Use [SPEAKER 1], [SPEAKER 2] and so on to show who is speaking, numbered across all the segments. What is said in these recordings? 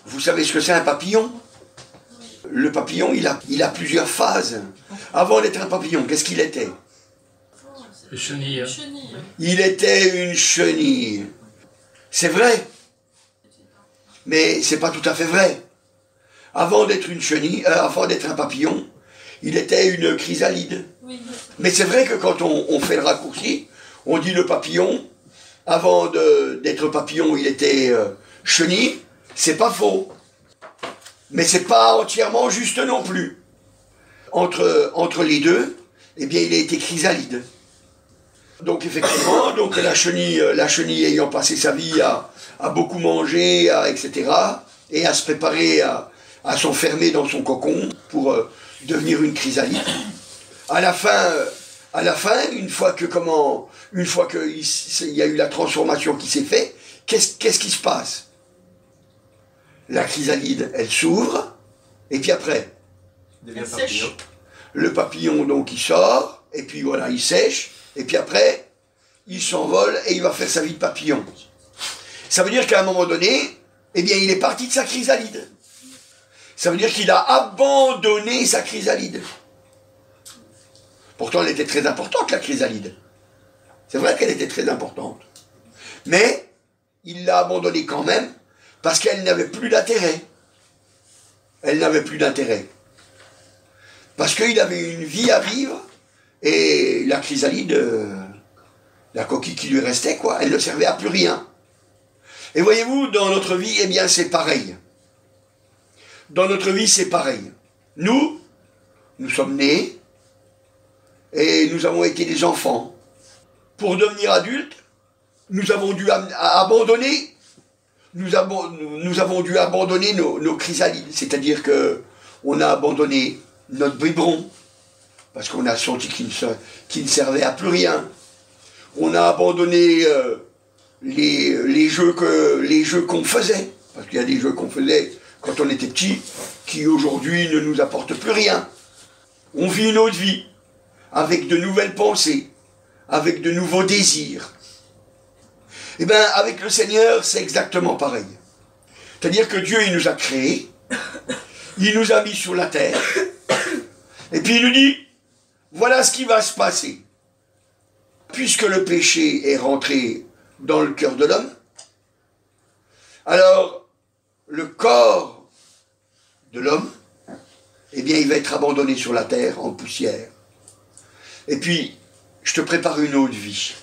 [SPEAKER 1] Vous savez ce que c'est un papillon? Le papillon, il a plusieurs phases. Avant d'être un papillon, qu'est-ce qu'il était?
[SPEAKER 2] Une chenille.
[SPEAKER 1] Il était une chenille. C'est vrai. Mais c'est pas tout à fait vrai. Avant d'être une chenille, avant d'être un papillon, il était une chrysalide. Mais c'est vrai que quand on fait le raccourci, on dit le papillon, avant d'être papillon, il était chenille. C'est pas faux. Mais c'est pas entièrement juste non plus. Entre les deux, eh bien, il a été chrysalide. Donc effectivement, donc la chenille ayant passé sa vie à beaucoup manger, etc., et à se préparer à s'enfermer dans son cocon pour devenir une chrysalide. À la fin, une fois qu'il y a eu la transformation qui s'est faite, qu'est-ce qui se passe? La chrysalide, elle s'ouvre, et puis après,
[SPEAKER 3] Elle sèche.
[SPEAKER 1] le papillon, donc, il sort, et puis voilà, il sèche, et puis après, il s'envole et il va faire sa vie de papillon. Ça veut dire qu'à un moment donné, eh bien, il est parti de sa chrysalide. Ça veut dire qu'il a abandonné sa chrysalide. Pourtant, elle était très importante, la chrysalide. C'est vrai qu'elle était très importante. Mais, il l'a abandonnée quand même, parce qu'elle n'avait plus d'intérêt. Elle n'avait plus d'intérêt. Parce qu'il avait une vie à vivre, et la chrysalide, la coquille qui lui restait, quoi, elle ne servait à plus rien. Et voyez-vous, dans notre vie, eh bien, c'est pareil. Dans notre vie, c'est pareil. Nous sommes nés, et nous avons été des enfants. Pour devenir adultes, nous avons dû abandonner. Nous avons dû abandonner nos chrysalides, c'est-à-dire que on a abandonné notre biberon, parce qu'on a senti qu'il ne servait à plus rien. On a abandonné les jeux qu'on faisait, parce qu'il y a des jeux qu'on faisait quand on était petit, qui aujourd'hui ne nous apportent plus rien. On vit une autre vie, avec de nouvelles pensées, avec de nouveaux désirs. Eh bien, avec le Seigneur, c'est exactement pareil. C'est-à-dire que Dieu, il nous a créés, il nous a mis sur la terre, et puis il nous dit, voilà ce qui va se passer. Puisque le péché est rentré dans le cœur de l'homme, alors le corps de l'homme, eh bien, il va être abandonné sur la terre en poussière. Et puis, je te prépare une autre vie.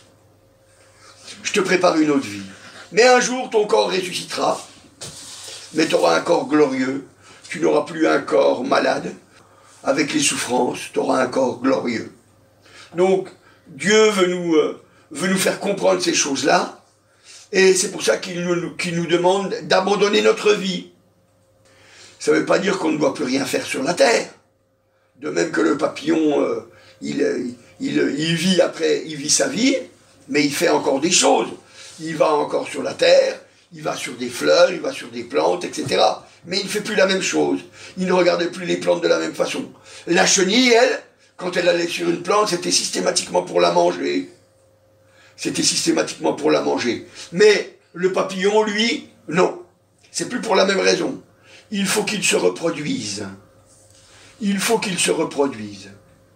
[SPEAKER 1] Je te prépare une autre vie. Mais un jour, ton corps ressuscitera, mais tu auras un corps glorieux. Tu n'auras plus un corps malade, avec les souffrances, tu auras un corps glorieux. Donc, Dieu veut nous faire comprendre ces choses-là, et c'est pour ça qu'il nous demande d'abandonner notre vie. Ça ne veut pas dire qu'on ne doit plus rien faire sur la terre. De même que le papillon, il vit sa vie, mais il fait encore des choses. Il va encore sur la terre, il va sur des fleurs, il va sur des plantes, etc. Mais il ne fait plus la même chose. Il ne regarde plus les plantes de la même façon. La chenille, elle, quand elle allait sur une plante, c'était systématiquement pour la manger. C'était systématiquement pour la manger. Mais le papillon, lui, non. C'est plus pour la même raison. Il faut qu'il se reproduise. Il faut qu'il se reproduise.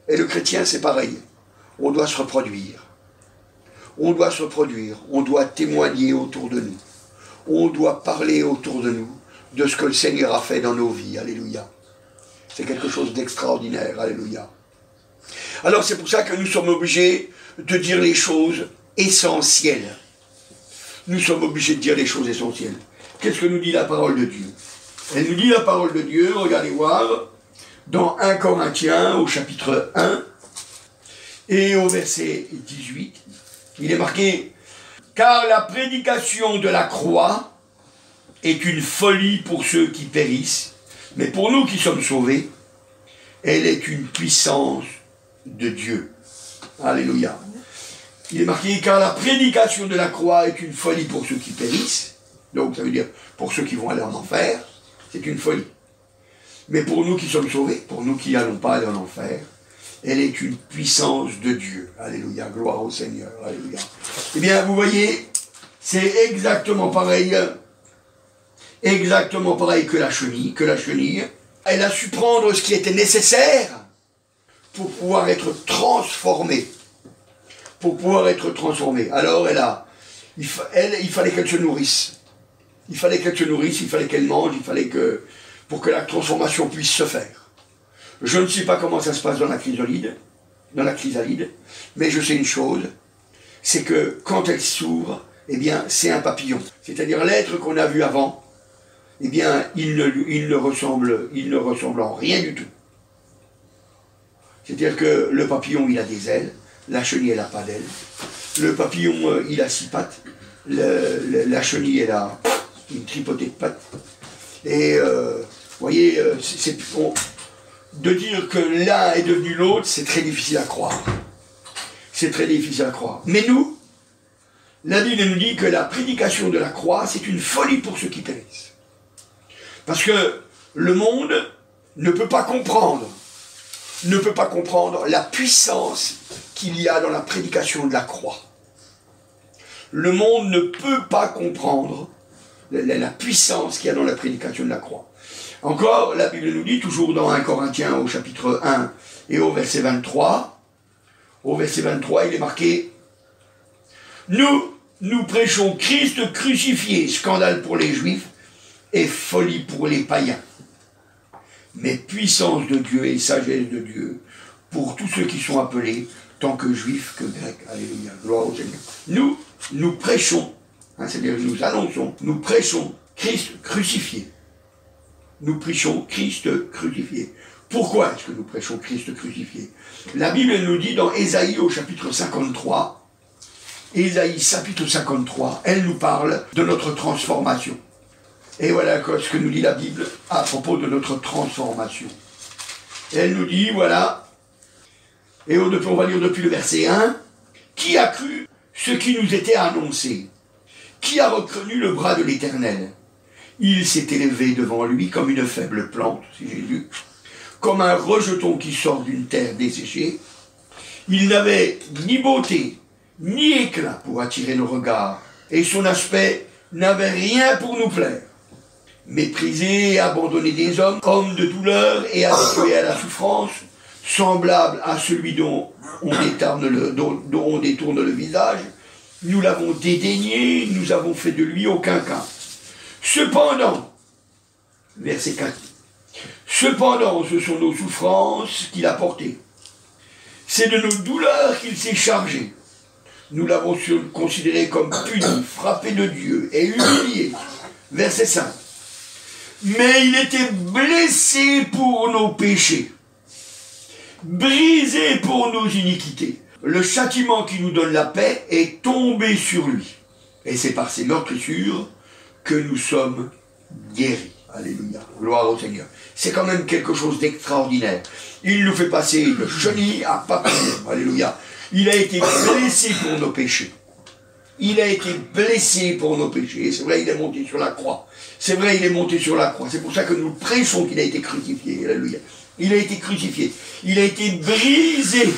[SPEAKER 1] Et le chrétien, c'est pareil. On doit se reproduire. On doit se reproduire. On doit témoigner autour de nous. On doit parler autour de nous de ce que le Seigneur a fait dans nos vies. Alléluia. C'est quelque chose d'extraordinaire. Alléluia. Alors c'est pour ça que nous sommes obligés de dire les choses essentielles. Nous sommes obligés de dire les choses essentielles. Qu'est-ce que nous dit la parole de Dieu? Elle nous dit la parole de Dieu, regardez voir, dans 1 Corinthiens au chapitre 1 et au verset 18, il est marqué « Car la prédication de la croix est une folie pour ceux qui périssent, mais pour nous qui sommes sauvés, elle est une puissance de Dieu. » Alléluia. Il est marqué « Car la prédication de la croix est une folie pour ceux qui périssent. » Donc ça veut dire pour ceux qui vont aller en enfer, c'est une folie. Mais pour nous qui sommes sauvés, pour nous qui n'allons pas aller en enfer, elle est une puissance de Dieu. Alléluia, gloire au Seigneur. Alléluia. Eh bien, vous voyez, c'est exactement pareil. exactement pareil que la chenille. Elle a su prendre ce qui était nécessaire pour pouvoir être transformée. Alors il fallait qu'elle se nourrisse. Il fallait qu'elle mange, pour que la transformation puisse se faire. Je ne sais pas comment ça se passe dans la chrysalide, mais je sais une chose, c'est que quand elle s'ouvre, eh bien, c'est un papillon. C'est-à-dire l'être qu'on a vu avant, eh bien, il ne ressemble en rien du tout. C'est-à-dire que le papillon, il a des ailes, la chenille, elle n'a pas d'ailes. Le papillon, il a 6 pattes, la chenille, elle a une tripotée de pattes. Et, vous voyez, de dire que l'un est devenu l'autre, c'est très difficile à croire. Mais nous, la Bible nous dit que la prédication de la croix, c'est une folie pour ceux qui périssent. Parce que le monde ne peut pas comprendre la puissance qu'il y a dans la prédication de la croix. Le monde ne peut pas comprendre la puissance qu'il y a dans la prédication de la croix. Encore, la Bible nous dit, toujours dans 1 Corinthiens au chapitre 1 et au verset 23, il est marqué « Nous prêchons Christ crucifié, scandale pour les Juifs et folie pour les païens. Mais puissance de Dieu et sagesse de Dieu pour tous ceux qui sont appelés, tant que Juifs que Grecs. » Alléluia, gloire au Seigneur. Nous prêchons, c'est-à-dire nous annonçons, nous prêchons Christ crucifié. Nous prêchons Christ crucifié. Pourquoi est-ce que nous prêchons Christ crucifié? La Bible nous dit dans Ésaïe au chapitre 53, elle nous parle de notre transformation. Et voilà ce que nous dit la Bible à propos de notre transformation. Elle nous dit, voilà, et on va lire depuis le verset 1, « Qui a cru ce qui nous était annoncé? Qui a reconnu le bras de l'Éternel? Il s'est élevé devant lui comme une faible plante, c'est Jésus, comme un rejeton qui sort d'une terre desséchée. Il n'avait ni beauté, ni éclat pour attirer nos regards, et son aspect n'avait rien pour nous plaire. Méprisé et abandonné des hommes, homme de douleur et habitué à la souffrance, semblable à celui dont on détourne le visage, nous l'avons dédaigné, nous avons fait de lui aucun cas. Cependant, verset 4, cependant, ce sont nos souffrances qu'il a portées. C'est de nos douleurs qu'il s'est chargé. Nous l'avons considéré comme puni, frappé de Dieu et humilié. Verset 5. Mais il était blessé pour nos péchés, brisé pour nos iniquités. Le châtiment qui nous donne la paix est tombé sur lui. Et c'est par ses meurtrissures que nous sommes guéris. Alléluia. Gloire au Seigneur. C'est quand même quelque chose d'extraordinaire. Il nous fait passer de chenille à papillon. Alléluia. Il a été blessé pour nos péchés. Il a été blessé pour nos péchés. Et c'est vrai, il est monté sur la croix. C'est vrai, il est monté sur la croix. C'est pour ça que nous prêchons qu'il a été crucifié. Alléluia. Il a été crucifié. Il a été brisé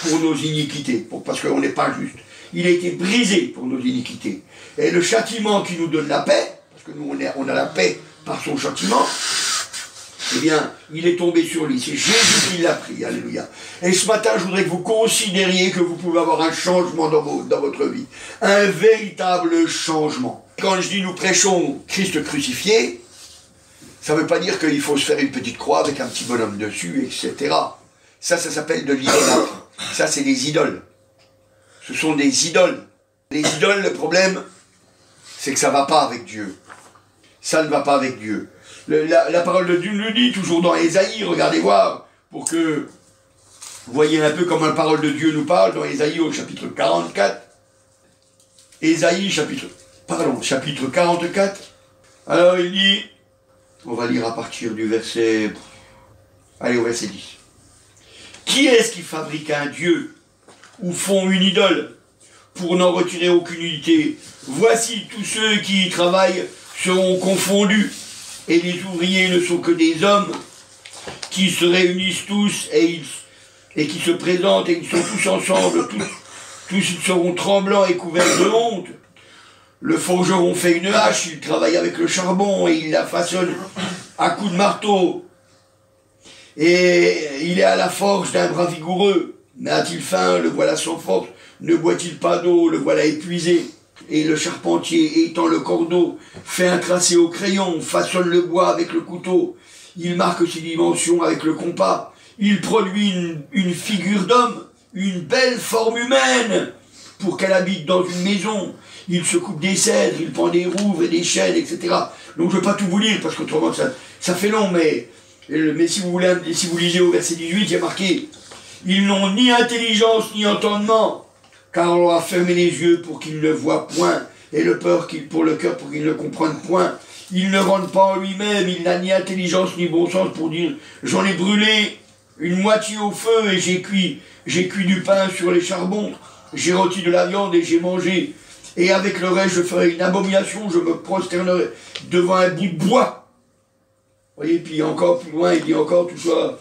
[SPEAKER 1] pour nos iniquités. Parce qu'on n'est pas juste. Il a été brisé pour nos iniquités. Et le châtiment qui nous donne la paix, parce que nous on a la paix par son châtiment, eh bien, il est tombé sur lui. C'est Jésus qui l'a pris. Alléluia. Et ce matin, je voudrais que vous considériez que vous pouvez avoir un changement dans votre vie. Un véritable changement. Quand je dis nous prêchons Christ crucifié, ça ne veut pas dire qu'il faut se faire une petite croix avec un petit bonhomme dessus, etc. Ça s'appelle de l'idolâtrie. Ça, c'est des idoles. Ce sont des idoles. Les idoles, le problème, c'est que ça ne va pas avec Dieu. Ça ne va pas avec Dieu. La parole de Dieu nous dit, toujours dans Ésaïe, regardez voir, pour que vous voyez un peu comment la parole de Dieu nous parle, dans Ésaïe au chapitre 44. Ésaïe chapitre 44. Alors il dit, on va lire à partir du verset, allez au verset 10. Qui est-ce qui fabrique un Dieu ou font une idole pour n'en retirer aucune unité? Voici tous ceux qui y travaillent seront confondus, et les ouvriers ne sont que des hommes qui se réunissent tous et qui se présentent, et ils sont tous ensemble, tous ils seront tremblants et couverts de honte. Le forgeron fait une hache, il travaille avec le charbon et il la façonne à coups de marteau. Et il est à la forge d'un bras vigoureux. Mais a-t-il faim? Le voilà sans force. Ne boit-il pas d'eau? Le voilà épuisé. Et le charpentier, étend le cordeau, fait un tracé au crayon, façonne le bois avec le couteau. Il marque ses dimensions avec le compas. Il produit une figure d'homme, une belle forme humaine, pour qu'elle habite dans une maison. Il se coupe des cèdres, il prend des rouvres et des chênes, etc. Donc je ne vais pas tout vous lire, parce qu'autrement ça fait long, mais si vous voulez, si vous lisez au verset 18, il y a marqué « Ils n'ont ni intelligence ni entendement, car on leur a fermé les yeux pour qu'ils ne voient point, et le peur pour le cœur pour qu'ils ne comprennent point. Il ne rentre pas en lui-même, il n'a ni intelligence ni bon sens pour dire « J'en ai brûlé une moitié au feu et j'ai cuit du pain sur les charbons, j'ai rôti de la viande et j'ai mangé. Et avec le reste, je ferai une abomination, je me prosternerai devant un bout de bois. » Vous voyez, puis encore plus loin, il dit encore tout ça.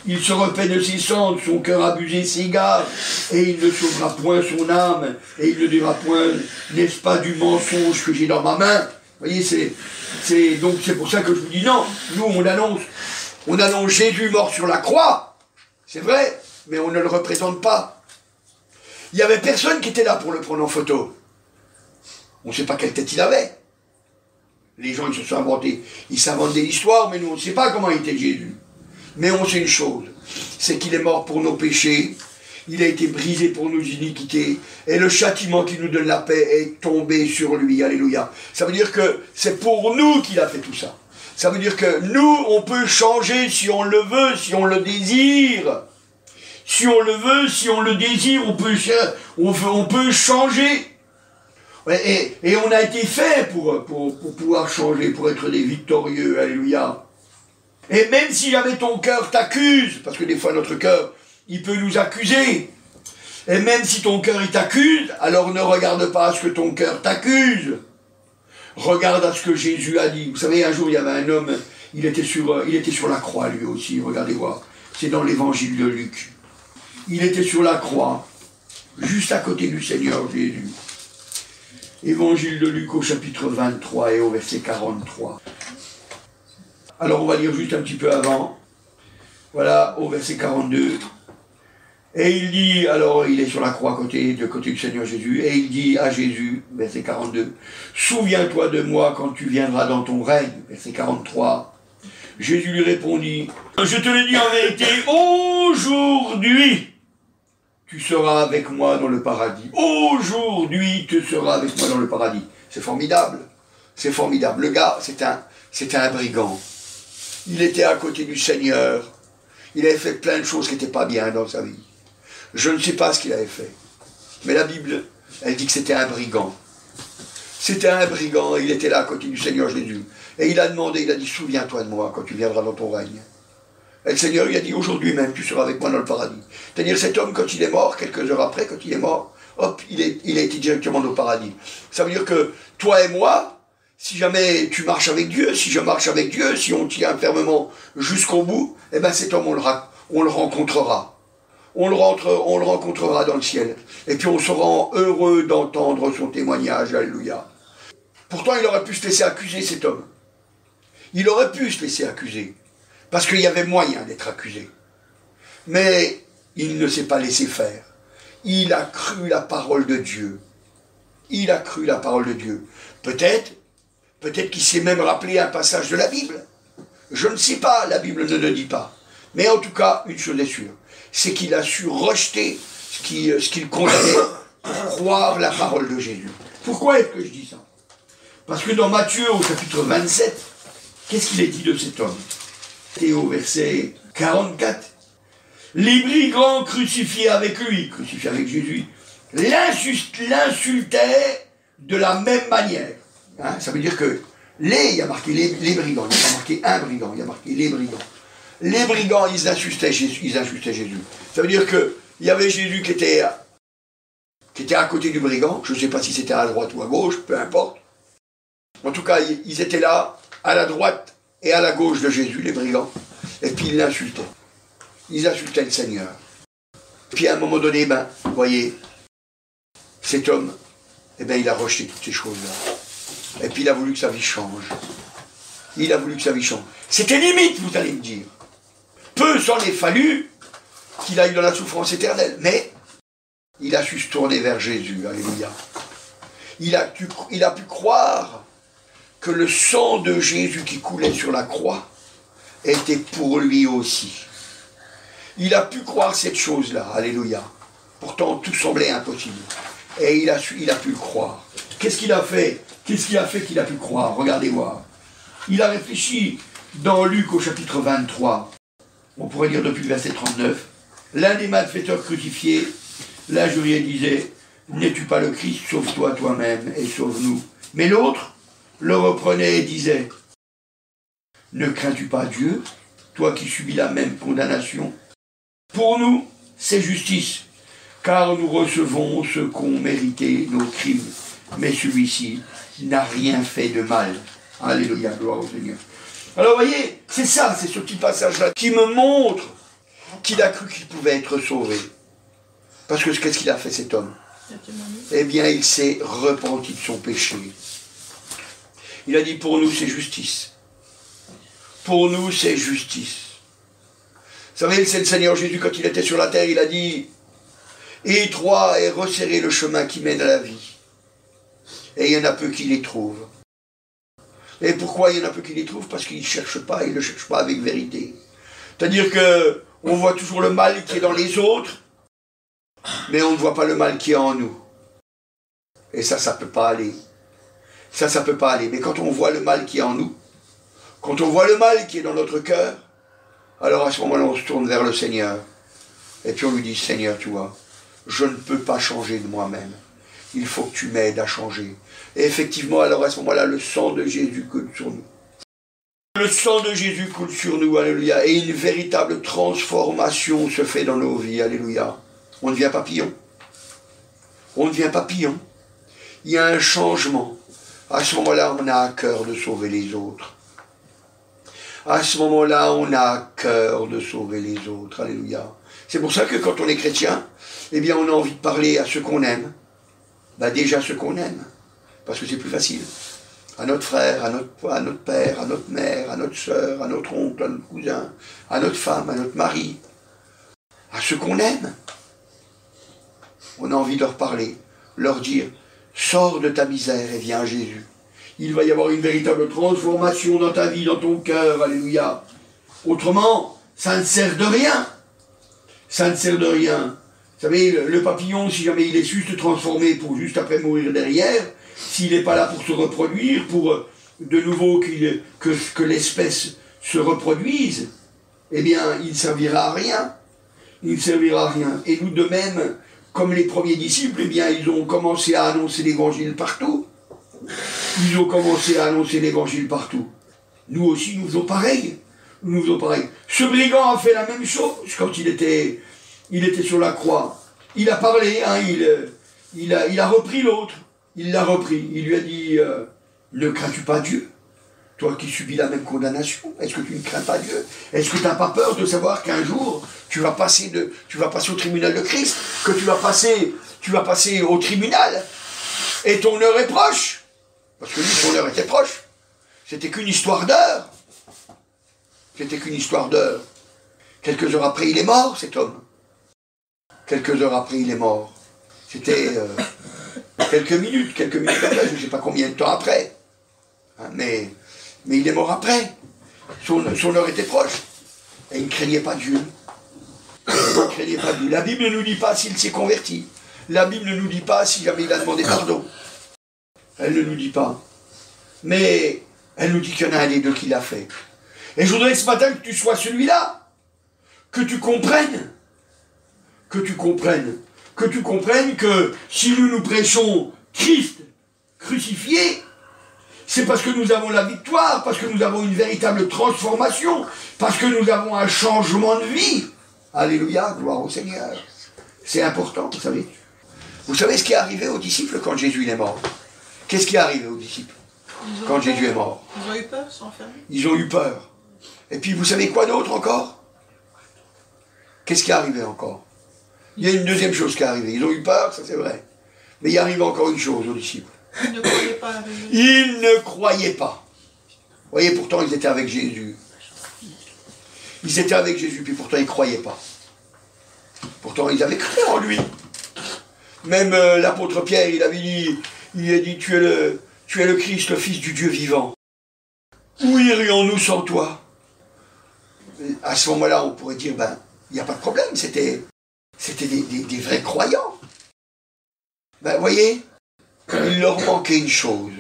[SPEAKER 1] Il se repaît de ses cendres, son cœur abusé s'égare, et il ne sauvera point son âme, et il ne dira point, n'est-ce pas du mensonge que j'ai dans ma main? Vous voyez, donc c'est pour ça que je vous dis non, nous on annonce Jésus mort sur la croix, c'est vrai, mais on ne le représente pas. Il n'y avait personne qui était là pour le prendre en photo. On ne sait pas quelle tête il avait. Les gens, ils se sont inventés. Ils s'inventent des histoires, mais nous, on ne sait pas comment était Jésus. Mais on sait une chose, c'est qu'il est mort pour nos péchés, il a été brisé pour nos iniquités, et le châtiment qui nous donne la paix est tombé sur lui. Alléluia. Ça veut dire que c'est pour nous qu'il a fait tout ça. Ça veut dire que nous, on peut changer si on le veut, si on le désire. Si on le veut, si on le désire, on peut changer. Et on a été fait pour pouvoir changer, pour être des victorieux. Alléluia. Et même si jamais ton cœur t'accuse, parce que des fois notre cœur, il peut nous accuser. Et même si ton cœur il t'accuse, alors ne regarde pas à ce que ton cœur t'accuse. Regarde à ce que Jésus a dit. Vous savez, un jour il y avait un homme, il était sur la croix lui aussi, regardez voir. C'est dans l'évangile de Luc. Il était sur la croix, juste à côté du Seigneur Jésus. Évangile de Luc au chapitre 23 et au verset 43. Alors on va lire juste un petit peu avant. Voilà, au verset 42. Et il dit, alors il est sur la croix de côté du Seigneur Jésus, et il dit à Jésus, verset 42, « Souviens-toi de moi quand tu viendras dans ton règne. » Verset 43. Jésus lui répondit, « Je te le dis en vérité, aujourd'hui, tu seras avec moi dans le paradis. Aujourd'hui, tu seras avec moi dans le paradis. » C'est formidable. C'est formidable. Le gars, c'était un brigand. Il était à côté du Seigneur. Il avait fait plein de choses qui n'étaient pas bien dans sa vie. Je ne sais pas ce qu'il avait fait. Mais la Bible, elle dit que c'était un brigand. C'était un brigand, il était là à côté du Seigneur Jésus. Et il a demandé, il a dit, souviens-toi de moi quand tu viendras dans ton règne. Et le Seigneur lui a dit, aujourd'hui même, tu seras avec moi dans le paradis. C'est-à-dire cet homme, quand il est mort, quelques heures après, quand il est mort, hop, il a été directement dans le paradis. Ça veut dire que toi et moi, si jamais tu marches avec Dieu, si je marche avec Dieu, si on tient fermement jusqu'au bout, eh bien cet homme, on le rencontrera. On le rencontrera dans le ciel. Et puis on sera heureux d'entendre son témoignage. Alléluia. Pourtant, il aurait pu se laisser accuser, cet homme. Il aurait pu se laisser accuser. Parce qu'il y avait moyen d'être accusé. Mais il ne s'est pas laissé faire. Il a cru la parole de Dieu. Il a cru la parole de Dieu. Peut-être qu'il s'est même rappelé un passage de la Bible. Je ne sais pas, la Bible ne le dit pas. Mais en tout cas, une chose est sûre, c'est qu'il a su rejeter ce qu'il condamnait pour croire la parole de Jésus. Pourquoi est-ce que je dis ça? Parce que dans Matthieu, au chapitre 27, qu'est-ce qu'il est dit de cet homme? Et au verset 44, les brigands crucifiés avec lui, crucifiés avec Jésus, l'insultaient de la même manière. Hein, ça veut dire que il y a marqué les brigands, il n'y a pas marqué un brigand, il y a marqué les brigands. Les brigands, ils insultaient Jésus. Ça veut dire qu'il y avait Jésus qui était à côté du brigand, je ne sais pas si c'était à droite ou à gauche, peu importe. En tout cas, ils étaient là, à la droite et à la gauche de Jésus, les brigands, et puis ils l'insultaient. Ils insultaient le Seigneur. Puis à un moment donné, vous voyez, cet homme, eh bien, il a rejeté toutes ces choses-là. Et puis, il a voulu que sa vie change. Il a voulu que sa vie change. C'était limite, vous allez me dire. Peu s'en est fallu qu'il aille dans la souffrance éternelle. Mais il a su se tourner vers Jésus. Alléluia. Il a pu croire que le sang de Jésus qui coulait sur la croix était pour lui aussi. Il a pu croire cette chose-là. Alléluia. Pourtant, tout semblait impossible. Et il a pu le croire. Qu'est-ce qu'il a fait? Qu'est-ce qui a fait qu'il a pu croire? Regardez voir. Il a réfléchi dans Luc au chapitre 23. On pourrait lire depuis le verset 39. L'un des malfaiteurs crucifiés, l'injurié disait, n'es-tu pas le Christ? Sauve-toi toi-même et sauve-nous. Mais l'autre le reprenait et disait, ne crains-tu pas Dieu, toi qui subis la même condamnation? Pour nous, c'est justice, car nous recevons ce qu'ont mérité nos crimes. Mais celui-ci n'a rien fait de mal. Alléluia, gloire au Seigneur. Alors voyez, c'est ça, c'est ce petit passage-là qui me montre qu'il a cru qu'il pouvait être sauvé. Parce que qu'est-ce qu'il a fait cet homme? Eh bien, il s'est repenti de son péché. Il a dit, pour nous, c'est justice. Pour nous, c'est justice. Vous savez, c'est le Seigneur Jésus, quand il était sur la terre, il a dit, étroit et resserré le chemin qui mène à la vie. Et il y en a peu qui les trouvent. Et pourquoi il y en a peu qui les trouvent? Parce qu'ils ne cherchent pas, ils ne le cherchent pas avec vérité. C'est-à-dire qu'on voit toujours le mal qui est dans les autres, mais on ne voit pas le mal qui est en nous. Et ça ne peut pas aller. Ça ne peut pas aller. Mais quand on voit le mal qui est en nous, quand on voit le mal qui est dans notre cœur, alors à ce moment-là, on se tourne vers le Seigneur. Et puis on lui dit, Seigneur, tu vois, je ne peux pas changer de moi-même. Il faut que tu m'aides à changer. Et effectivement, alors à ce moment-là, le sang de Jésus coule sur nous. Le sang de Jésus coule sur nous, alléluia. Et une véritable transformation se fait dans nos vies, alléluia. On devient papillon. On devient papillon. Il y a un changement. À ce moment-là, on a à cœur de sauver les autres. À ce moment-là, on a à cœur de sauver les autres, alléluia. C'est pour ça que quand on est chrétien, eh bien, on a envie de parler à ceux qu'on aime. Ben déjà ceux qu'on aime, parce que c'est plus facile. À notre frère, à notre père, à notre mère, à notre soeur, à notre oncle, à notre cousin, à notre femme, à notre mari, à ceux qu'on aime. On a envie de leur parler, leur dire, sors de ta misère et viens à Jésus. Il va y avoir une véritable transformation dans ta vie, dans ton cœur, alléluia. Autrement, ça ne sert de rien. Ça ne sert de rien. Vous savez, le papillon, si jamais il est su se transformer pour juste après mourir derrière, s'il n'est pas là pour se reproduire, pour de nouveau que l'espèce se reproduise, eh bien, il ne servira à rien. Il ne servira à rien. Et nous, de même, comme les premiers disciples, eh bien, ils ont commencé à annoncer l'évangile partout. Ils ont commencé à annoncer l'évangile partout. Nous aussi, nous faisons pareil. Nous faisons pareil. Ce brigand a fait la même chose quand il était sur la croix. Il a parlé, hein, il a repris l'autre. Il l'a repris. Il lui a dit, ne crains-tu pas Dieu? Toi qui subis la même condamnation, est-ce que tu ne crains pas Dieu? Est-ce que tu n'as pas peur de savoir qu'un jour, tu vas passer au tribunal de Christ, que tu vas passer au tribunal, et ton heure est proche? Parce que lui, son heure était proche. C'était qu'une histoire d'heure. C'était qu'une histoire d'heure. Quelques heures après, il est mort, cet homme. Quelques heures après, il est mort. C'était quelques minutes après, je ne sais pas combien de temps après. Hein, mais il est mort après. Son heure était proche. Et il ne craignait pas Dieu. Il ne craignait pas Dieu. La Bible ne nous dit pas s'il s'est converti. La Bible ne nous dit pas si jamais il a demandé pardon. Elle ne nous dit pas. Mais elle nous dit qu'il y en a un des deux qui l'a fait. Et je voudrais ce matin que tu sois celui-là. Que tu comprennes. Que tu comprennes que si nous prêchons Christ crucifié, c'est parce que nous avons la victoire, parce que nous avons une véritable transformation, parce que nous avons un changement de vie. Alléluia, gloire au Seigneur. C'est important, vous savez. Vous savez ce qui est arrivé aux disciples quand Jésus est mort? Qu'est-ce qui est arrivé aux disciples quand Jésus est mort?
[SPEAKER 3] Ils ont eu peur, ils sont enfermés.
[SPEAKER 1] Ils ont eu peur. Et puis vous savez quoi d'autre encore? Qu'est-ce qui est arrivé encore? Il y a une deuxième chose qui est arrivée. Ils ont eu peur, ça c'est vrai. Mais il arrive encore une chose aux disciples.
[SPEAKER 3] Ils ne croyaient pas à la résurrection.
[SPEAKER 1] Ils ne croyaient pas. Vous voyez, pourtant, ils étaient avec Jésus. Ils étaient avec Jésus, puis pourtant, ils ne croyaient pas. Pourtant, ils avaient cru en lui. Même l'apôtre Pierre, il a dit, tu es le Christ, le Fils du Dieu vivant. Où irions-nous sans toi? À ce moment-là, on pourrait dire, il n'y a pas de problème, c'était des vrais croyants. Vous voyez, il leur manquait une chose.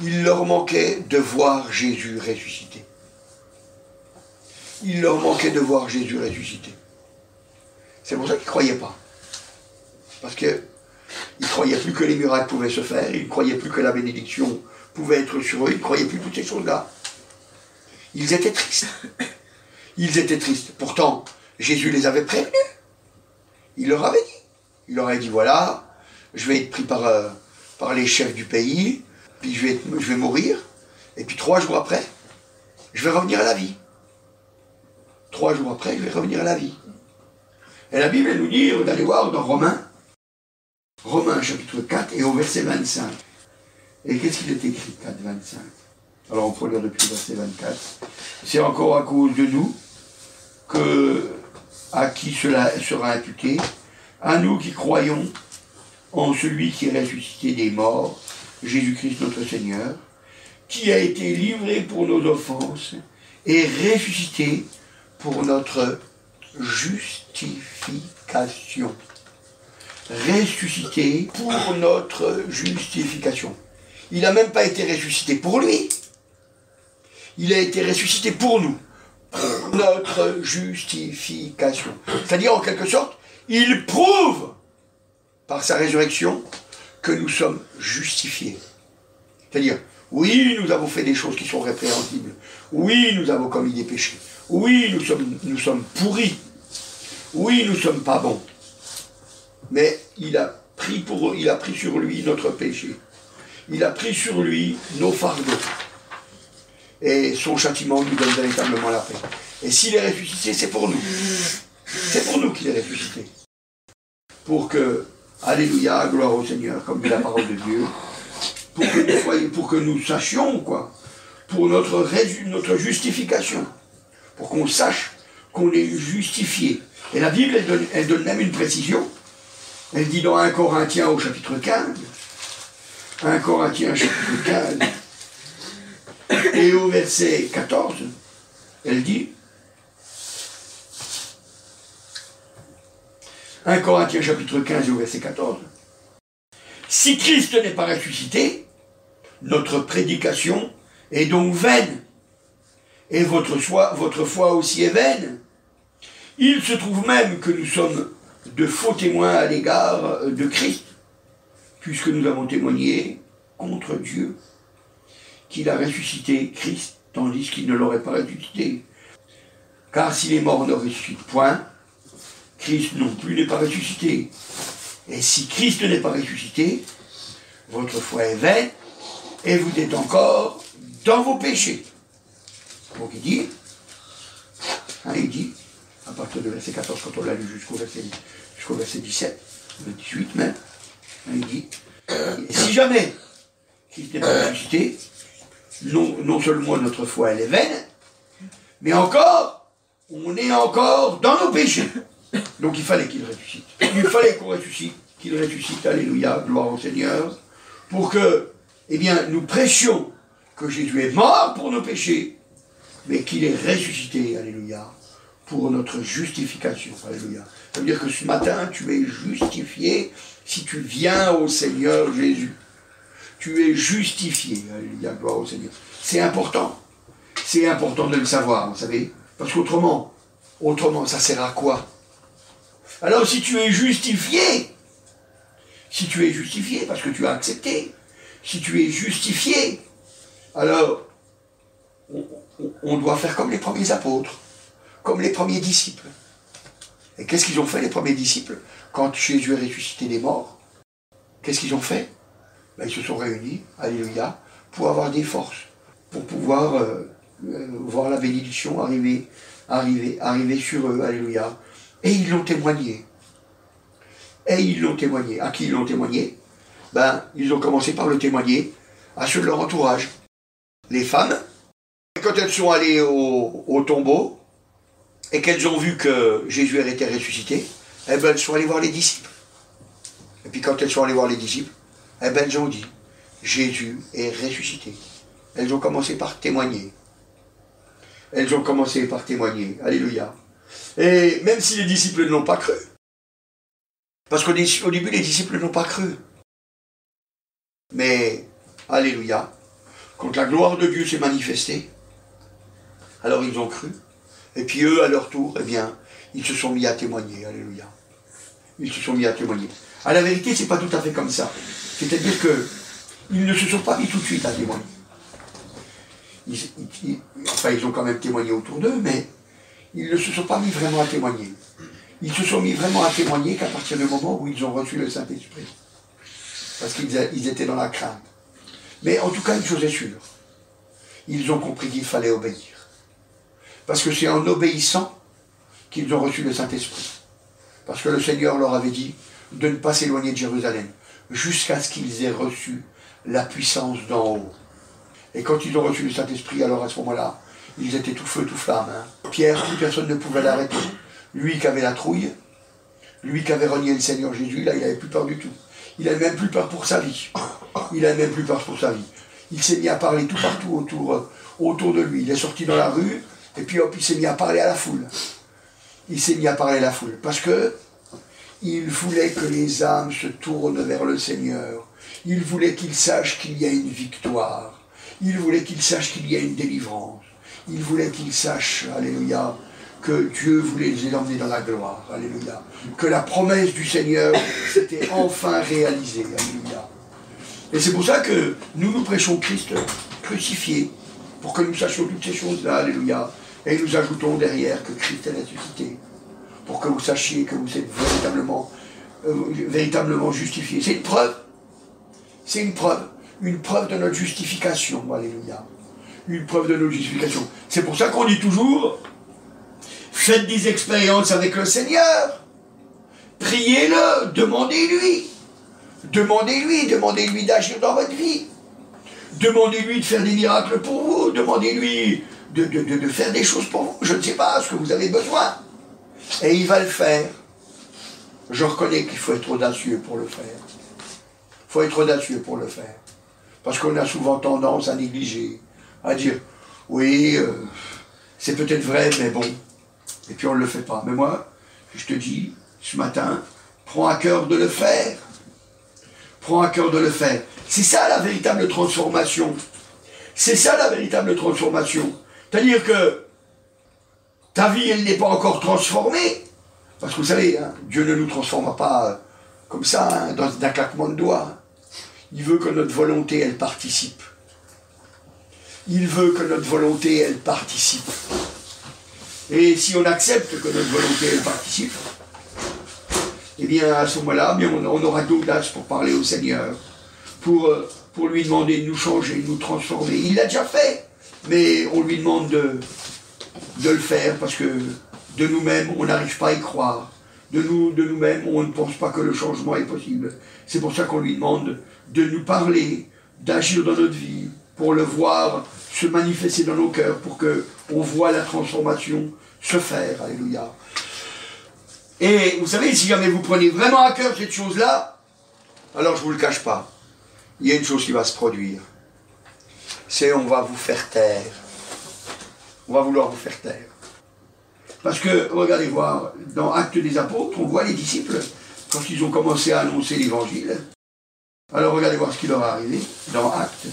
[SPEAKER 1] Il leur manquait de voir Jésus ressuscité. Il leur manquait de voir Jésus ressuscité. C'est pour ça qu'ils ne croyaient pas. Parce qu'ils ne croyaient plus que les miracles pouvaient se faire, ils ne croyaient plus que la bénédiction pouvait être sur eux, ils ne croyaient plus toutes ces choses-là. Ils étaient tristes. Ils étaient tristes. Pourtant, Jésus les avait prévenus. Il leur avait dit. Il leur avait dit, voilà, je vais être pris par les chefs du pays, puis je vais mourir, et puis 3 jours après, je vais revenir à la vie. 3 jours après, je vais revenir à la vie. Et la Bible, elle nous dit, d'aller voir dans Romains chapitre 4 et au verset 25. Et qu'est-ce qu'il est écrit, 4, 25? Alors on peut lire depuis le verset 24. C'est encore à cause de nous à qui cela sera imputé, à nous qui croyons en celui qui est ressuscité des morts, Jésus-Christ notre Seigneur, qui a été livré pour nos offenses et ressuscité pour notre justification. Ressuscité pour notre justification. Il n'a même pas été ressuscité pour lui. Il a été ressuscité pour nous. Pour notre justification. C'est-à-dire, en quelque sorte, il prouve par sa résurrection que nous sommes justifiés. C'est-à-dire, oui, nous avons fait des choses qui sont répréhensibles. Oui, nous avons commis des péchés. Oui, nous sommes pourris. Oui, nous ne sommes pas bons. Mais il a pris sur lui notre péché. Il a pris sur lui nos fardeaux. Et son châtiment nous donne véritablement la paix. Et s'il est ressuscité, c'est pour nous. C'est pour nous qu'il est ressuscité. Pour que, alléluia, gloire au Seigneur, comme dit la parole de Dieu, pour que nous sachions, pour notre justification, pour qu'on sache qu'on est justifié. Et la Bible, elle donne même une précision. Elle dit dans 1 Corinthiens au chapitre 15, 1 Corinthiens chapitre 15, et au verset 14, elle dit, 1 Corinthiens chapitre 15 et au verset 14, si Christ n'est pas ressuscité, notre prédication est donc vaine, et votre foi aussi est vaine. Il se trouve même que nous sommes de faux témoins à l'égard de Christ, puisque nous avons témoigné contre Dieu qu'il a ressuscité Christ, tandis qu'il ne l'aurait pas ressuscité. Car si les morts ne ressuscitent point, Christ non plus n'est pas ressuscité. Et si Christ n'est pas ressuscité, votre foi est vaine, et vous êtes encore dans vos péchés. Donc il dit, à partir de verset 14, quand on l'a lu jusqu'au verset 17, le 18 même, il dit, et si jamais Christ n'est pas ressuscité, non seulement notre foi elle est vaine, mais encore, on est encore dans nos péchés. Donc il fallait qu'il ressuscite. Il fallait qu'il ressuscite, alléluia, gloire au Seigneur, pour que, nous prêchions que Jésus est mort pour nos péchés, mais qu'il est ressuscité, alléluia, pour notre justification, alléluia. Ça veut dire que ce matin, tu es justifié si tu viens au Seigneur Jésus. Tu es justifié, alléluia, gloire au Seigneur. C'est important. C'est important de le savoir, vous savez, parce qu'autrement, ça sert à quoi? Alors si tu es justifié, parce que tu as accepté, si tu es justifié, alors on doit faire comme les premiers apôtres, comme les premiers disciples. Et qu'est-ce qu'ils ont fait, les premiers disciples, quand Jésus est ressuscité des morts? Qu'est-ce qu'ils ont fait? Ils se sont réunis, alléluia, pour avoir des forces, pour pouvoir voir la bénédiction arriver sur eux, alléluia. Et ils l'ont témoigné. Et ils l'ont témoigné. À qui ils l'ont témoigné? Ben, ils ont commencé par le témoigner à ceux de leur entourage. Les femmes, quand elles sont allées au tombeau, et qu'elles ont vu que Jésus avait été ressuscité, eh ben, elles sont allées voir les disciples. Et puis quand elles sont allées voir les disciples, eh ben, elles ont dit, Jésus est ressuscité. Elles ont commencé par témoigner. Elles ont commencé par témoigner. Alléluia. Et même si les disciples ne l'ont pas cru, parce qu'au début, les disciples n'ont pas cru. Mais, alléluia, quand la gloire de Dieu s'est manifestée, alors ils ont cru. Et puis eux, à leur tour, eh bien, ils se sont mis à témoigner. Alléluia. Ils se sont mis à témoigner. À la vérité, c'est pas tout à fait comme ça. C'est-à-dire qu'ils ne se sont pas mis tout de suite à témoigner. Ils ont quand même témoigné autour d'eux, mais ils ne se sont pas mis vraiment à témoigner. Ils se sont mis vraiment à témoigner qu'à partir du moment où ils ont reçu le Saint-Esprit. Parce qu'ils étaient dans la crainte. Mais en tout cas, une chose est sûre. Ils ont compris qu'il fallait obéir. Parce que c'est en obéissant qu'ils ont reçu le Saint-Esprit. Parce que le Seigneur leur avait dit de ne pas s'éloigner de Jérusalem jusqu'à ce qu'ils aient reçu la puissance d'en haut. Et quand ils ont reçu le Saint-Esprit, alors à ce moment-là, ils étaient tout feu, tout flamme. Hein. Pierre, plus personne ne pouvait l'arrêter. Lui qui avait la trouille, lui qui avait renié le Seigneur Jésus, là, il n'avait plus peur du tout. Il n'avait même plus peur pour sa vie. Il n'avait même plus peur pour sa vie. Il s'est mis à parler tout partout autour de lui. Il est sorti dans la rue, et puis hop, il s'est mis à parler à la foule. Il s'est mis à parler à la foule. Parce que il voulait que les âmes se tournent vers le Seigneur. Il voulait qu'ils sachent qu'il y a une victoire. Il voulait qu'ils sachent qu'il y a une délivrance. Il voulait qu'ils sachent, alléluia, que Dieu voulait les emmener dans la gloire, alléluia. Que la promesse du Seigneur s'était enfin réalisée, alléluia. Et c'est pour ça que nous prêchons Christ crucifié, pour que nous sachions toutes ces choses-là, alléluia. Et nous ajoutons derrière que Christ est ressuscité, pour que vous sachiez que vous êtes véritablement justifiés. C'est une preuve. C'est une preuve de notre justification, alléluia. Une preuve de notre justification. C'est pour ça qu'on dit toujours, faites des expériences avec le Seigneur. Priez-le, demandez-lui. Demandez-lui d'agir dans votre vie. Demandez-lui de faire des miracles pour vous. Demandez-lui de faire des choses pour vous. Je ne sais pas ce que vous avez besoin. Et il va le faire. Je reconnais qu'il faut être audacieux pour le faire. Il faut être audacieux pour le faire. Parce qu'on a souvent tendance à négliger, à dire, oui, c'est peut-être vrai, mais bon. Et puis on ne le fait pas. Mais moi, je te dis, ce matin, prends à cœur de le faire. Prends à cœur de le faire. C'est ça la véritable transformation. C'est ça la véritable transformation. C'est-à-dire que ta vie, elle n'est pas encore transformée. Parce que vous savez, hein, Dieu ne nous transforme pas comme ça, hein, d'un claquement de doigts. Il veut que notre volonté, elle participe. Il veut que notre volonté, elle participe. Et si on accepte que notre volonté, elle participe, eh bien, à ce moment-là, on aura d'audace pour parler au Seigneur, pour lui demander de nous changer, de nous transformer. Il l'a déjà fait, mais on lui demande de le faire, parce que de nous-mêmes, on n'arrive pas à y croire. De nous-mêmes, on ne pense pas que le changement est possible. C'est pour ça qu'on lui demande de nous parler, d'agir dans notre vie, pour le voir se manifester dans nos cœurs, pour qu'on voit la transformation se faire. Alléluia. Et vous savez, si jamais vous prenez vraiment à cœur cette chose-là, alors je ne vous le cache pas, il y a une chose qui va se produire. C'est on va vous faire taire. On va vouloir vous faire taire. Parce que, regardez voir, dans Actes des Apôtres, on voit les disciples, quand ils ont commencé à annoncer l'évangile. Alors regardez voir ce qui leur est arrivé, dans Actes,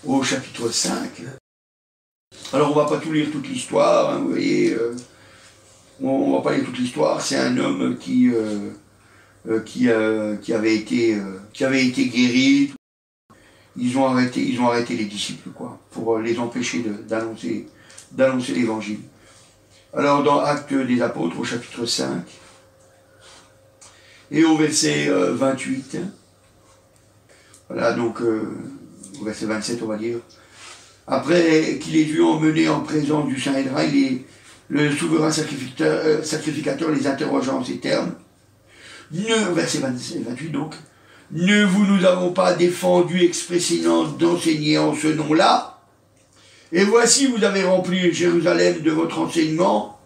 [SPEAKER 1] au chapitre 5. Alors on ne va pas tout lire toute l'histoire, hein, vous voyez, on ne va pas lire toute l'histoire, c'est un homme qui avait été guéri. Ils ont arrêté les disciples, quoi, pour les empêcher d'annoncer l'évangile. Alors dans Actes des Apôtres, au chapitre 5, et au verset 28, voilà, donc au verset 27, on va dire, après qu'il ait vu emmener en présence du Saint-Hédrin, le souverain sacrificateur les interrogea en ces termes, verset 28 donc, ne vous nous avons pas défendu expressément d'enseigner en ce nom-là, et voici vous avez rempli Jérusalem de votre enseignement,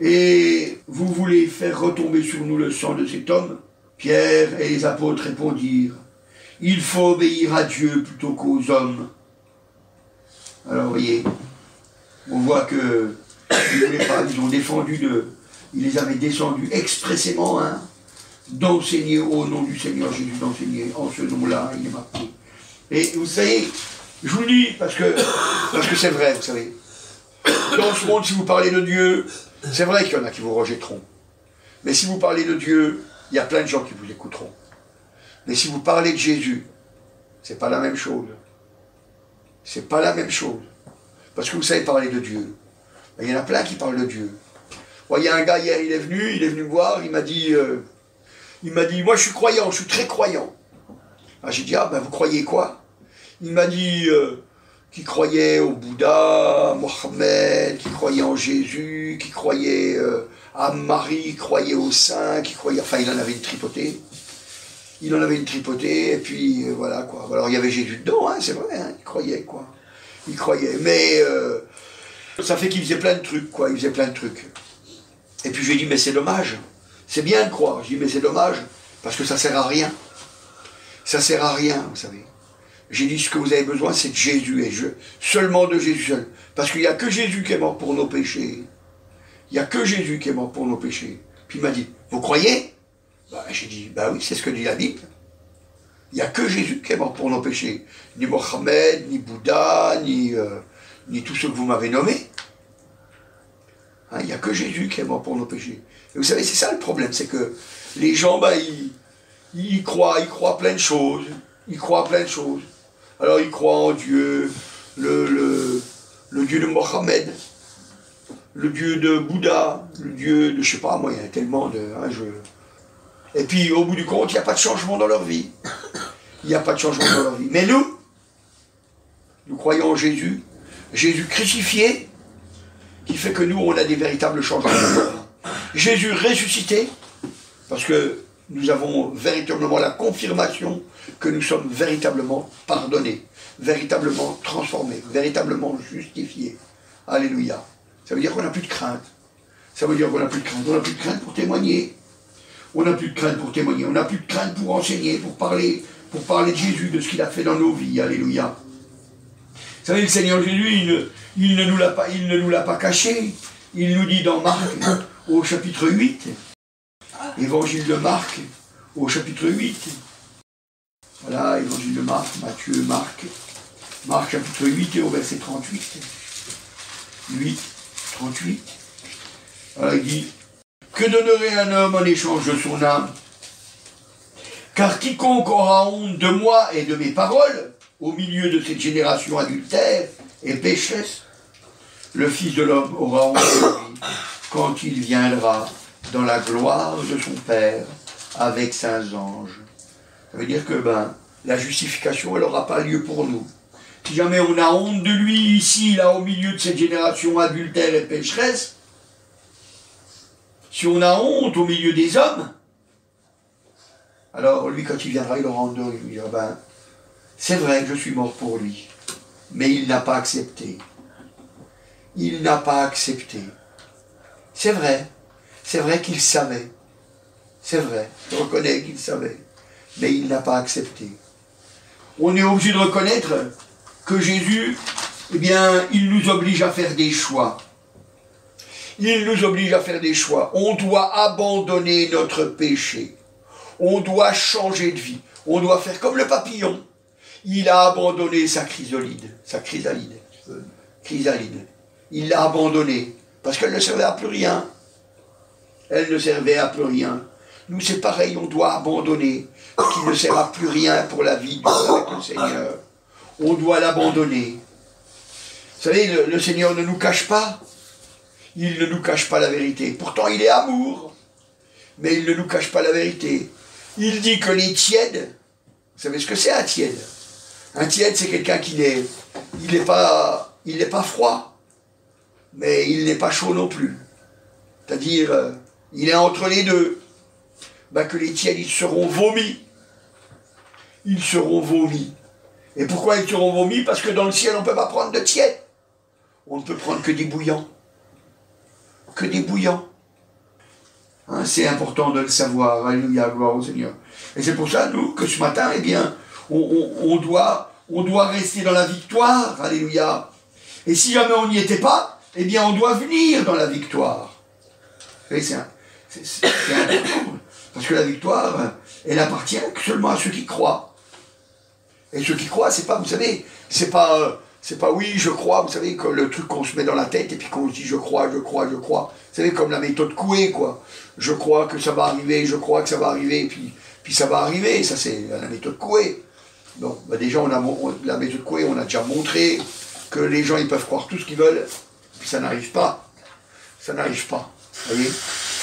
[SPEAKER 1] et vous voulez faire retomber sur nous le sang de cet homme. Pierre et les apôtres répondirent, il faut obéir à Dieu plutôt qu'aux hommes. Alors vous voyez, on voit que ils ont défendu ils les avaient descendus expressément, hein, d'enseigner au nom du Seigneur Jésus, d'enseigner en ce nom-là, il est marqué. Et vous savez, je vous le dis parce que c'est vrai, vous savez. Dans ce monde, si vous parlez de Dieu, c'est vrai qu'il y en a qui vous rejetteront. Mais si vous parlez de Dieu, il y a plein de gens qui vous écouteront. Mais si vous parlez de Jésus, c'est pas la même chose. C'est pas la même chose. Parce que vous savez parler de Dieu. Il y en a plein qui parlent de Dieu. Bon, il y a un gars hier, il est venu me voir, il m'a dit, moi je suis croyant, je suis très croyant. Ah, j'ai dit, ah ben vous croyez quoi? Il m'a dit qu'il croyait au Bouddha, Mohammed, qu'il croyait en Jésus, qu'il croyait à Marie, qu'il croyait aux saints, qu'il croyait... Enfin, il en avait une tripotée. Il en avait une tripotée, et puis voilà quoi. Alors il y avait Jésus dedans, hein, c'est vrai, hein, il croyait quoi. Il croyait, mais ça fait qu'il faisait plein de trucs, quoi, il faisait plein de trucs. Et puis je lui ai dit, mais c'est dommage, c'est bien de croire. Je lui ai dit, mais c'est dommage, parce que ça sert à rien. Ça sert à rien, vous savez. J'ai dit, ce que vous avez besoin, c'est de Jésus, seulement de Jésus seul. Parce qu'il n'y a que Jésus qui est mort pour nos péchés. Il n'y a que Jésus qui est mort pour nos péchés. Puis il m'a dit, vous croyez? J'ai dit, oui, c'est ce que dit la Bible. Il n'y a que Jésus qui est mort pour nos péchés. Ni Mohammed, ni Bouddha, ni tous ceux que vous m'avez nommés. Hein, il n'y a que Jésus qui est mort pour nos péchés. Et vous savez, c'est ça le problème, c'est que les gens, ils croient plein de choses. Ils croient plein de choses. Alors ils croient en Dieu, le Dieu de Mohammed, le Dieu de Bouddha, le Dieu de, je sais pas, moi, il y a tellement de... Hein, Et puis, au bout du compte, il n'y a pas de changement dans leur vie. Il n'y a pas de changement dans leur vie. Mais nous croyons en Jésus, Jésus crucifié, qui fait que nous, on a des véritables changements dans notre vie. Jésus ressuscité, parce que nous avons véritablement la confirmation que nous sommes véritablement pardonnés, véritablement transformés, véritablement justifiés. Alléluia. Ça veut dire qu'on n'a plus de crainte. Ça veut dire qu'on n'a plus de crainte. On n'a plus de crainte pour témoigner. On n'a plus de crainte pour témoigner, on n'a plus de crainte pour enseigner, pour parler de Jésus, de ce qu'il a fait dans nos vies. Alléluia. Vous savez, le Seigneur Jésus, il ne nous l'a pas caché. Il nous dit dans Marc, au chapitre 8, évangile de Marc, au chapitre 8. Voilà, évangile de Marc, Matthieu, Marc chapitre 8 et au verset 38. 8, 38. Voilà, il dit... Que donnerait un homme en échange de son âme? Car quiconque aura honte de moi et de mes paroles, au milieu de cette génération adultère et pécheresse, le Fils de l'homme aura honte de lui quand il viendra dans la gloire de son Père avec saints anges. Ça veut dire que la justification, elle n'aura pas lieu pour nous. Si jamais on a honte de lui ici, là, au milieu de cette génération adultère et pécheresse, si on a honte au milieu des hommes, alors lui, quand il viendra, il aura honte de lui. Il dira, c'est vrai que je suis mort pour lui, mais il n'a pas accepté. Il n'a pas accepté. C'est vrai qu'il savait. C'est vrai, je reconnais qu'il savait, mais il n'a pas accepté. On est obligé de reconnaître que Jésus, il nous oblige à faire des choix. Il nous oblige à faire des choix. On doit abandonner notre péché. On doit changer de vie. On doit faire comme le papillon. Il a abandonné sa chrysalide. Il l'a abandonnée parce qu'elle ne servait à plus rien. Elle ne servait à plus rien. Nous, c'est pareil, on doit abandonner ce qui ne sert à plus rien pour la vie avec le Seigneur. On doit l'abandonner. Vous savez, le Seigneur ne nous cache pas. Il ne nous cache pas la vérité. Pourtant, il est amour. Mais il ne nous cache pas la vérité. Il dit que les tièdes, vous savez ce que c'est un tiède? Un tiède, c'est quelqu'un qui n'est pas froid, mais il n'est pas chaud non plus. C'est-à-dire, il est entre les deux. ben que les tièdes, ils seront vomis. Ils seront vomis. Et pourquoi ils seront vomis? Parce que dans le ciel, on ne peut pas prendre de tiède. On ne peut prendre que des bouillants. Que des bouillants. Hein, c'est important de le savoir. Alléluia, gloire au Seigneur. Et c'est pour ça, nous, que ce matin, eh bien, on doit rester dans la victoire. Alléluia. Et si jamais on n'y était pas, eh bien, on doit venir dans la victoire. Et c'est important. Parce que la victoire, elle appartient seulement à ceux qui croient. Et ceux qui croient, c'est pas, vous savez, c'est pas oui, je crois, vous savez, que le truc qu'on se met dans la tête et puis qu'on se dit je crois. Vous savez, comme la méthode Coué, quoi. Je crois que ça va arriver, je crois que ça va arriver, puis ça va arriver. Ça, c'est la méthode Coué. Donc, bah déjà, la méthode Coué, on a déjà montré que les gens, ils peuvent croire tout ce qu'ils veulent, puis ça n'arrive pas. Ça n'arrive pas. Vous voyez?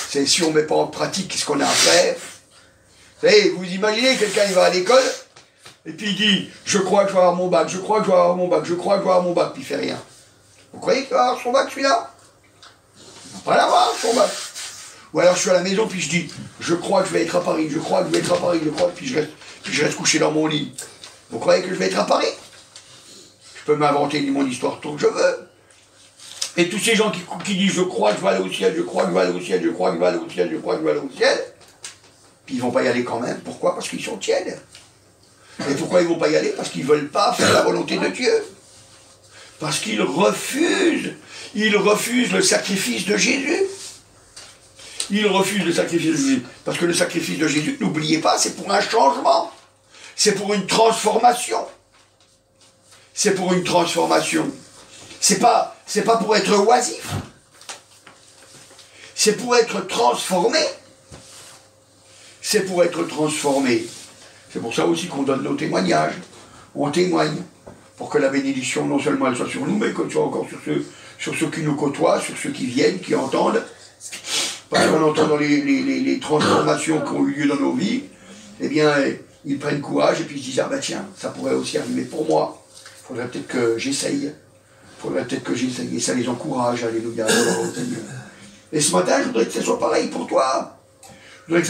[SPEAKER 1] C'est si on ne met pas en pratique ce qu'on a à faire. Vous savez, vous imaginez, quelqu'un, il va à l'école, et puis il dit, je crois que je vais avoir mon bac, je crois que je vais avoir mon bac, je crois que je vais avoir mon bac, puis il fait rien. Vous croyez qu'il va avoir son bac, celui-là? Il ne va pas l'avoir, son bac. Ou alors je suis à la maison, puis je dis, je crois que je vais être à Paris, je crois que je vais être à Paris, je crois, puis je reste couché dans mon lit. Vous croyez que je vais être à Paris? Je peux m'inventer mon histoire tant que je veux. Et tous ces gens qui disent, je crois que je vais aller au ciel, je crois que je vais aller au ciel, je crois que je vais aller au ciel, je crois que je vais aller au ciel, puis ils ne vont pas y aller quand même. Pourquoi? Parce qu'ils sont tièdes. Et pourquoi ils ne vont pas y aller? Parce qu'ils ne veulent pas faire la volonté de Dieu. Parce qu'ils refusent le sacrifice de Jésus. Ils refusent le sacrifice de Jésus. Parce que le sacrifice de Jésus, n'oubliez pas, c'est pour un changement. C'est pour une transformation. C'est pour une transformation. C'est pas pour être oisif. C'est pour être transformé. C'est pour être transformé. C'est pour ça aussi qu'on donne nos témoignages. On témoigne pour que la bénédiction, non seulement elle soit sur nous, mais qu'elle soit encore sur ceux qui nous côtoient, sur ceux qui viennent, qui entendent. Parce qu'en entendant les transformations qui ont eu lieu dans nos vies, eh bien, ils prennent courage et puis ils se disent, ah ben tiens, ça pourrait aussi arriver pour moi. Il faudrait peut-être que j'essaye. Et ça les encourage, alléluia. Et ce matin, je voudrais que ça soit pareil pour toi. Je voudrais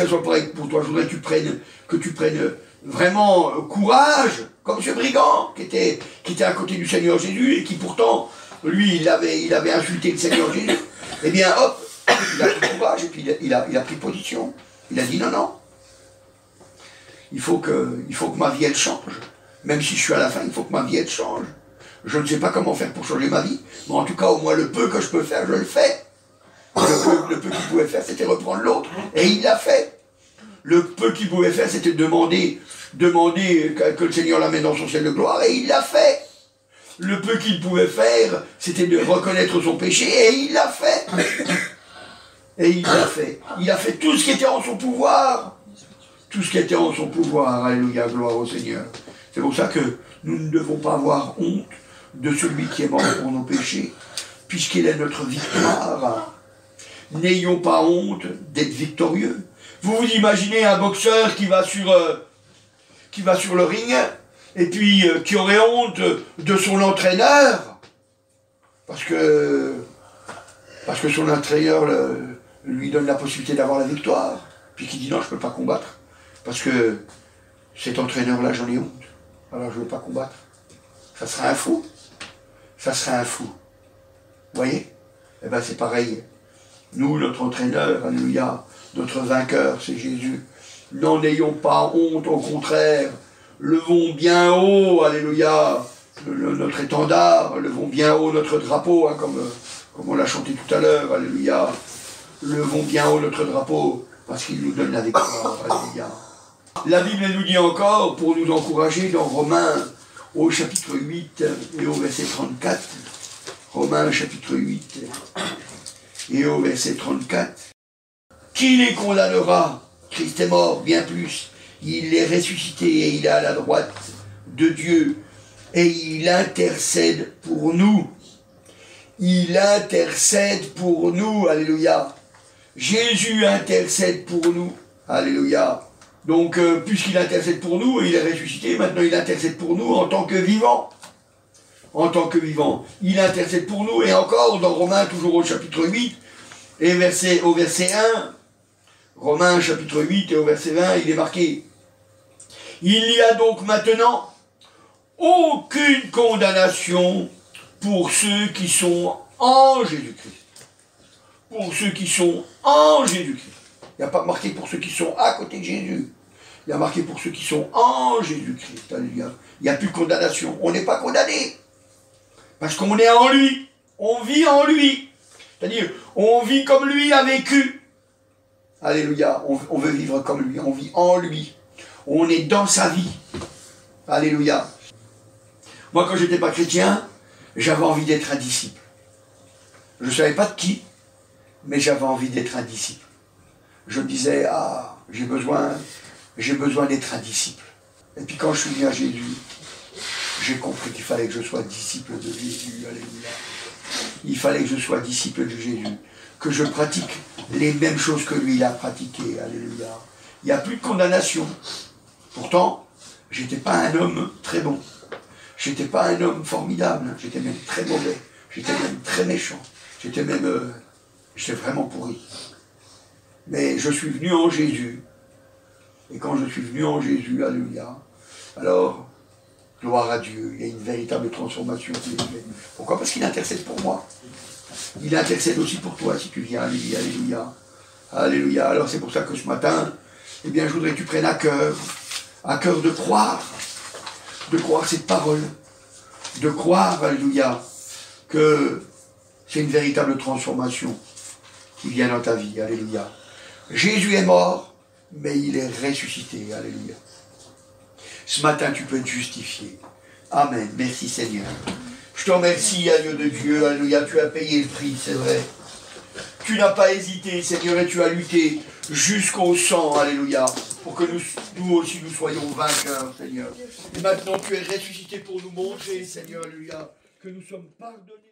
[SPEAKER 1] que tu prennes vraiment courage, comme ce brigand qui était à côté du Seigneur Jésus et qui pourtant, lui, il avait insulté le Seigneur Jésus. Eh bien, hop, il a pris courage et puis il a pris position. Il a dit non. Il faut que ma vie, elle change. Même si je suis à la fin, il faut que ma vie, elle change. Je ne sais pas comment faire pour changer ma vie, mais en tout cas, au moins le peu que je peux faire, je le fais. Le peu qu'il pouvait faire, c'était reprendre l'autre. Et il l'a fait. Le peu qu'il pouvait faire, c'était demander que le Seigneur l'amène dans son ciel de gloire, et il l'a fait. Le peu qu'il pouvait faire, c'était de reconnaître son péché, et il l'a fait. Et il l'a fait. Il a fait tout ce qui était en son pouvoir. Tout ce qui était en son pouvoir. Alléluia, gloire au Seigneur. C'est pour ça que nous ne devons pas avoir honte de celui qui est mort pour nos péchés, puisqu'il est notre victoire. N'ayons pas honte d'être victorieux. Vous vous imaginez un boxeur qui va sur le ring et puis qui aurait honte de son entraîneur parce que son entraîneur lui donne la possibilité d'avoir la victoire, puis qui dit non, je ne peux pas combattre parce que cet entraîneur-là, j'en ai honte, alors je ne veux pas combattre. Ça serait un fou. Ça serait un fou. Vous voyez? Eh bien c'est pareil. Nous, notre entraîneur, alléluia, notre vainqueur, c'est Jésus. N'en ayons pas honte, au contraire. Levons bien haut, alléluia, notre étendard, levons bien haut notre drapeau, hein, comme on l'a chanté tout à l'heure, alléluia. Levons bien haut notre drapeau, parce qu'il nous donne la victoire, alléluia. La Bible nous dit encore, pour nous encourager, dans Romains, au chapitre 8 et au verset 34, Romains chapitre 8 et au verset 34, qui les condamnera? Christ est mort, bien plus, il est ressuscité et il est à la droite de Dieu et il intercède pour nous. Il intercède pour nous, alléluia. Jésus intercède pour nous, alléluia. Donc, puisqu'il intercède pour nous, et il est ressuscité, maintenant il intercède pour nous en tant que vivant. En tant que vivant. Il intercède pour nous, et encore dans Romains, toujours au chapitre 8, et au verset 1, Romains chapitre 8 et au verset 20, il est marqué « Il n'y a donc maintenant aucune condamnation pour ceux qui sont en Jésus-Christ. » Pour ceux qui sont en Jésus-Christ. Il n'y a pas marqué pour ceux qui sont à côté de Jésus. Il y a marqué pour ceux qui sont en Jésus-Christ. Alléluia. Il n'y a plus de condamnation. On n'est pas condamné. Parce qu'on est en lui. On vit en lui. C'est-à-dire, on vit comme lui a vécu. Alléluia. On veut vivre comme lui. On vit en lui. On est dans sa vie. Alléluia. Moi, quand je n'étais pas chrétien, j'avais envie d'être un disciple. Je ne savais pas de qui, mais j'avais envie d'être un disciple. Je me disais, ah, j'ai besoin d'être un disciple. Et puis quand je suis venu à Jésus, j'ai compris qu'il fallait que je sois disciple de Jésus. Alléluia. Il fallait que je sois disciple de Jésus. Que je pratique les mêmes choses que lui, il a pratiquées. Alléluia. Il n'y a plus de condamnation. Pourtant, je n'étais pas un homme très bon. Je n'étais pas un homme formidable. J'étais même très mauvais. J'étais même très méchant. J'étais vraiment pourri. Mais je suis venu en Jésus. Et quand je suis venu en Jésus, alléluia, alors, gloire à Dieu, il y a une véritable transformation qui est faite. Pourquoi? Parce qu'il intercède pour moi. Il intercède aussi pour toi si tu viens à lui, alléluia. Alléluia. Alors c'est pour ça que ce matin, eh bien, je voudrais que tu prennes à cœur de croire cette parole, de croire, alléluia, que c'est une véritable transformation qui vient dans ta vie, alléluia. Jésus est mort, mais il est ressuscité, alléluia. Ce matin, tu peux être justifié. Amen. Merci Seigneur. Je te remercie, agneau de Dieu, alléluia. Tu as payé le prix, c'est vrai. Tu n'as pas hésité, Seigneur, et tu as lutté jusqu'au sang, alléluia, pour que nous aussi nous soyons vainqueurs, Seigneur. Et maintenant, tu es ressuscité pour nous montrer, Seigneur, alléluia, que nous sommes pardonnés.